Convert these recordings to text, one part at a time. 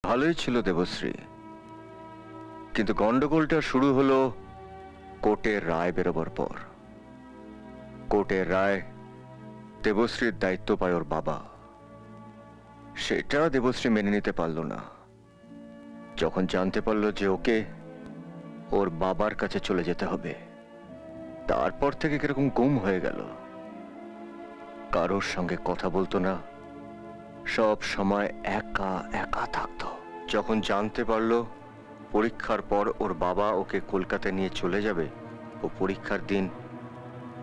ভালোই ছিল দেবশ্রী, কিন্তু গন্ডগোলটা শুরু হলো কোর্টের রায় বেরোবার পর। কোর্টের রায় দেবশ্রীর দায়িত্ব পায় ওর বাবা। সেটা দেবশ্রী মেনে নিতে পারল না। যখন জানতে পারলো যে ওকে ওর বাবার কাছে চলে যেতে হবে, তারপর থেকে কিরকম গুম হয়ে গেল। কারোর সঙ্গে কথা বলতো না, সব সময় একা একা থাকতো। যখন জানতে পারলো পরীক্ষার পর ওর বাবা ওকে কলকাতায় নিয়ে চলে যাবে, ও পরীক্ষার দিন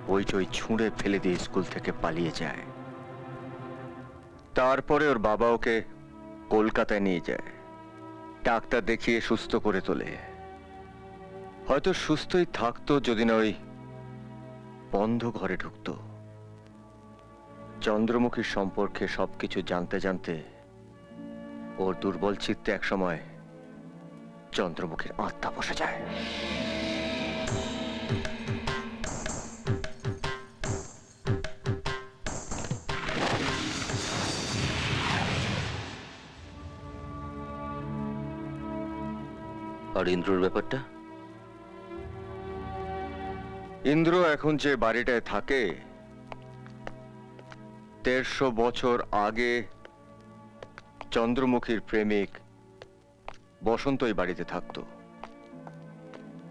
বইটই ছুঁড়ে ফেলে দিয়ে স্কুল থেকে পালিয়ে যায়। তারপরে ওর বাবা ওকে কলকাতায় নিয়ে যায়, ডাক্তার দেখিয়ে সুস্থ করে তোলে। হয়তো সুস্থই থাকতো যদি না ওই বন্ধ ঘরে ঢুকতো। চন্দ্রমুখীর সম্পর্কে সবকিছু জানতে জানতে ওর দুর্বল চিত্তে একসময় চন্দ্রমুখীর আত্মা বসে যায়। আর ইন্দ্রর ব্যাপারটা? ইন্দ্র এখন যে বাড়িটায় থাকে, ১৩০০ বছর আগে চন্দ্রমুখীর প্রেমিক বসন্ত এই বাড়িতে থাকতো।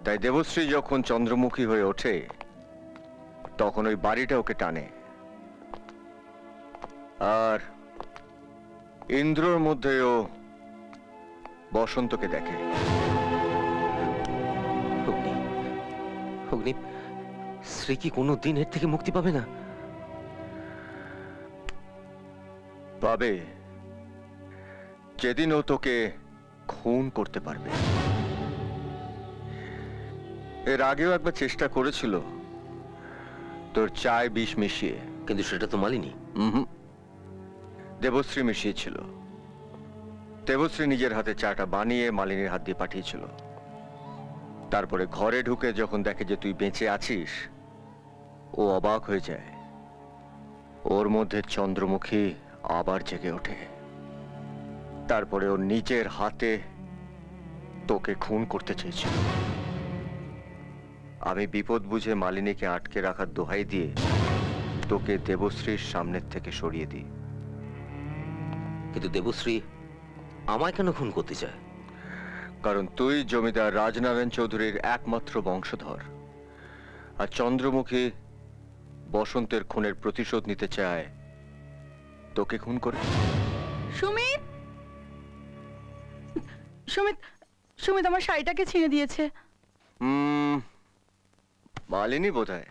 তাই দেবশ্রী যখন চন্দ্রমুখী হয়ে ওঠে, তখন ওই বাড়িটা ওকে টানে। আর ইন্দ্রর মধ্যেও বসন্তকে দেখে। অগ্নি, শ্রী কি কোনো দিন এর থেকে মুক্তি পাবে না? পাবে, যেদিন ও তোকে খুন করতে পারবে। এর আগেও একবার চেষ্টা করেছিল তোর চায় বিষ মিশিয়ে, কিন্তু সেটা তো মালিনী। দেবশ্রী মিশিয়েছিল। দেবশ্রী নিজের হাতে চাটা বানিয়ে মালিনীর হাত দিয়ে পাঠিয়েছিল। তারপরে ঘরে ঢুকে যখন দেখে যে তুই বেঁচে আছিস, ও অবাক হয়ে যায়। ওর মধ্যে চন্দ্রমুখী আবার জেগে ওঠে। তারপরে ওর নিজের হাতে তোকে খুন করতে চেয়েছিল। আমি বিপদ বুঝে মালিনীকে আটকে রাখার দোহাই দিয়ে তোকে দেবশ্রীর সামনের থেকে সরিয়ে দিই। কিন্তু দেবশ্রী আমায় কেন খুন করতে চায়? কারণ তুই জমিদার রাজনারায়ণ চৌধুরীর একমাত্র বংশধর, আর চন্দ্রমুখী বসন্তের খুনের প্রতিশোধ নিতে চায় তোকে খুন করে। সুমিত, সুমিত, সুমিত আমার শাড়িটাকে ছিঁড়ে দিয়েছে। মালিনী বোধহয়।